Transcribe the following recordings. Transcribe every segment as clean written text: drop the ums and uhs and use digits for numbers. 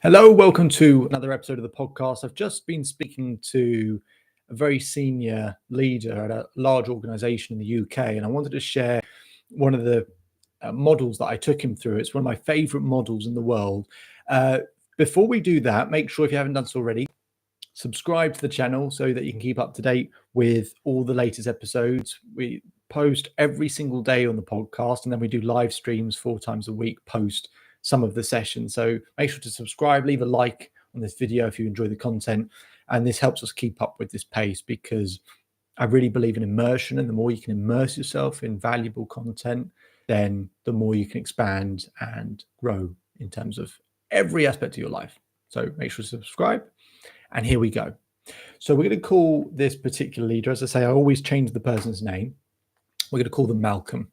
Hello, welcome to another episode of the podcast. I've just been speaking to a very senior leader at a large organization in the UK, and I wanted to share one of the models that I took him through. It's one of my favorite models in the world. Uh, Before we do that, make sure if you haven't done so already, subscribe to the channel so that you can keep up to date with all the latest episodes. We post every single day on the podcast, and then we do live streams 4 times a week post some of the sessions. So make sure to subscribe, leave a like on this video if you enjoy the content. And this helps us keep up with this pace because I really believe in immersion. And the more you can immerse yourself in valuable content, then the more you can expand and grow in terms of every aspect of your life. So make sure to subscribe. And here we go. So we're going to call this particular leader, as I say, I always change the person's name. We're going to call them Malcolm.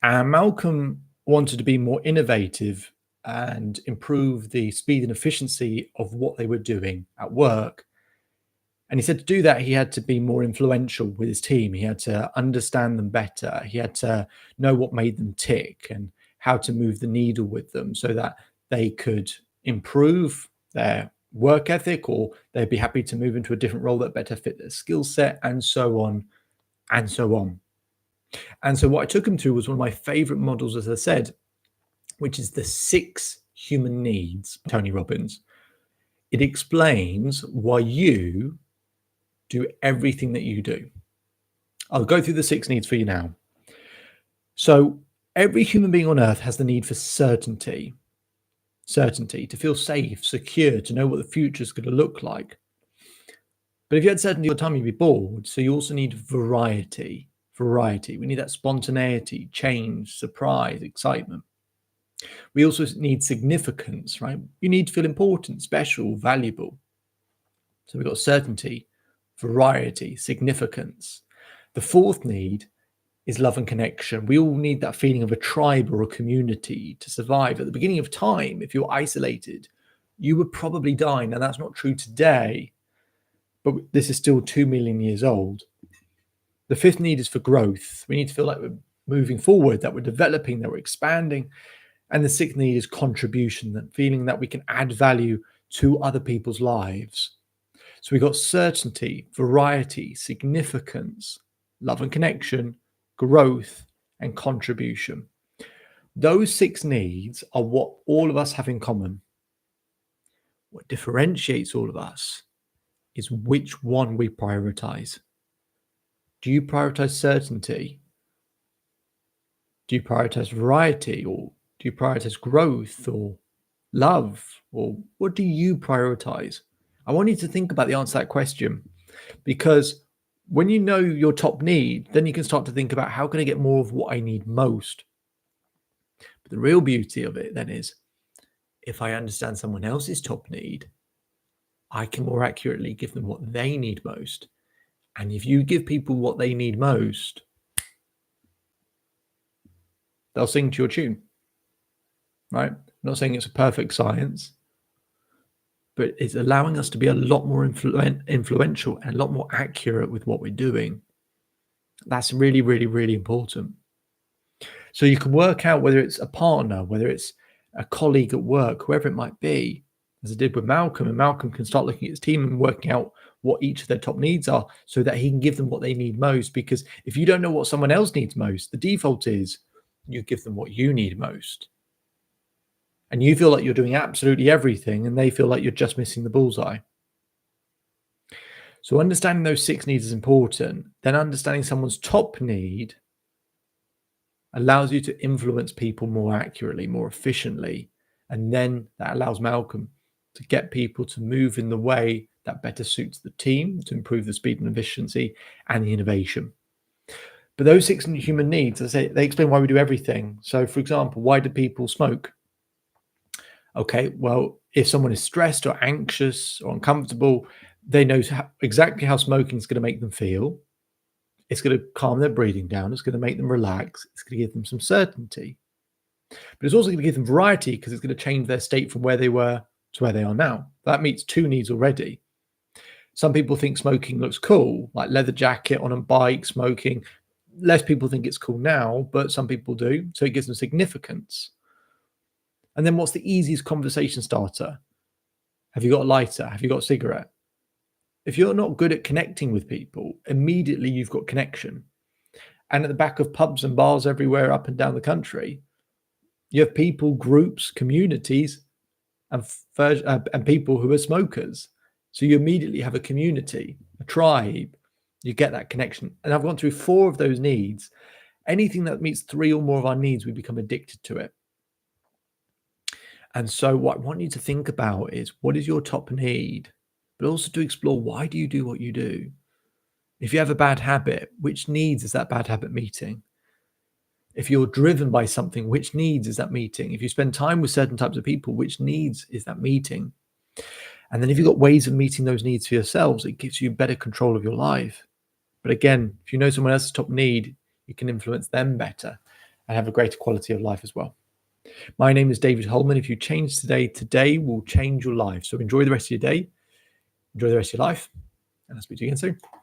And Malcolm wanted to be more innovative and improve the speed and efficiency of what they were doing at work. And he said to do that, he had to be more influential with his team. He had to understand them better. He had to know what made them tick and how to move the needle with them so that they could improve their work ethic, or they'd be happy to move into a different role that better fit their skill set, and so on and so on. And so what I took him through was one of my favorite models, as I said, which is the 6 human needs, Tony Robbins. It explains why you do everything that you do. I'll go through the 6 needs for you now. So every human being on earth has the need for certainty, to feel safe, secure, to know what the future is going to look like. But if you had certainty all the time, you'd be bored. So you also need variety. We need that spontaneity, change, surprise, excitement. We also need significance, right? You need to feel important, special, valuable. So we've got certainty, variety, significance. The 4th need is love and connection. We all need that feeling of a tribe or a community to survive. At the beginning of time, if you're isolated, you would probably die. Now, that's not true today, but this is still 2 million years old. The 5th need is for growth. We need to feel like we're moving forward, that we're developing, that we're expanding. And the 6th need is contribution, that feeling that we can add value to other people's lives. So we've got certainty, variety, significance, love and connection, growth, and contribution. Those 6 needs are what all of us have in common. What differentiates all of us is which one we prioritize. Do you prioritize certainty? Do you prioritize variety? Or do you prioritize growth or love? Or what do you prioritize? I want you to think about the answer to that question, because when you know your top need, then you can start to think about how can I get more of what I need most. But the real beauty of it then is, if I understand someone else's top need, I can more accurately give them what they need most. And if you give people what they need most, they'll sing to your tune, right? I'm not saying it's a perfect science, but it's allowing us to be a lot more influential and a lot more accurate with what we're doing. That's really, really, really important. So you can work out whether it's a partner, whether it's a colleague at work, whoever it might be, as I did with Malcolm. And Malcolm can start looking at his team and working out what each of their top needs are so that he can give them what they need most. Because if you don't know what someone else needs most, the default is you give them what you need most. And you feel like you're doing absolutely everything, and they feel like you're just missing the bullseye. So understanding those 6 needs is important. Then understanding someone's top need allows you to influence people more accurately, more efficiently. And then that allows Malcolm to get people to move in the way that better suits the team, to improve the speed and efficiency and the innovation. But those 6 human needs, as I say, they explain why we do everything. So for example, why do people smoke? Okay, well, if someone is stressed or anxious or uncomfortable, they know exactly how smoking is going to make them feel. It's going to calm their breathing down. It's going to make them relax. It's going to give them some certainty. But it's also going to give them variety, because it's going to change their state from where they were to where they are now. That meets 2 needs already. Some people think smoking looks cool, like leather jacket on a bike, smoking. Less people think it's cool now, but some people do. So it gives them significance. And then what's the easiest conversation starter? Have you got a lighter? Have you got a cigarette? If you're not good at connecting with people, immediately you've got connection. And at the back of pubs and bars everywhere up and down the country, you have people, groups, communities, and people who are smokers. So you immediately have a community, a tribe. You get that connection. And I've gone through 4 of those needs. Anything that meets 3 or more of our needs, we become addicted to it. And so what I want you to think about is, what is your top need? But also to explore, why do you do what you do? If you have a bad habit, which needs is that bad habit meeting? If you're driven by something, which needs is that meeting? If you spend time with certain types of people, which needs is that meeting? And then if you've got ways of meeting those needs for yourselves, it gives you better control of your life. But again, if you know someone else's top need, you can influence them better and have a greater quality of life as well. My name is David Holman. If you change today will change your life. So enjoy the rest of your day, enjoy the rest of your life, and I'll speak to you again soon.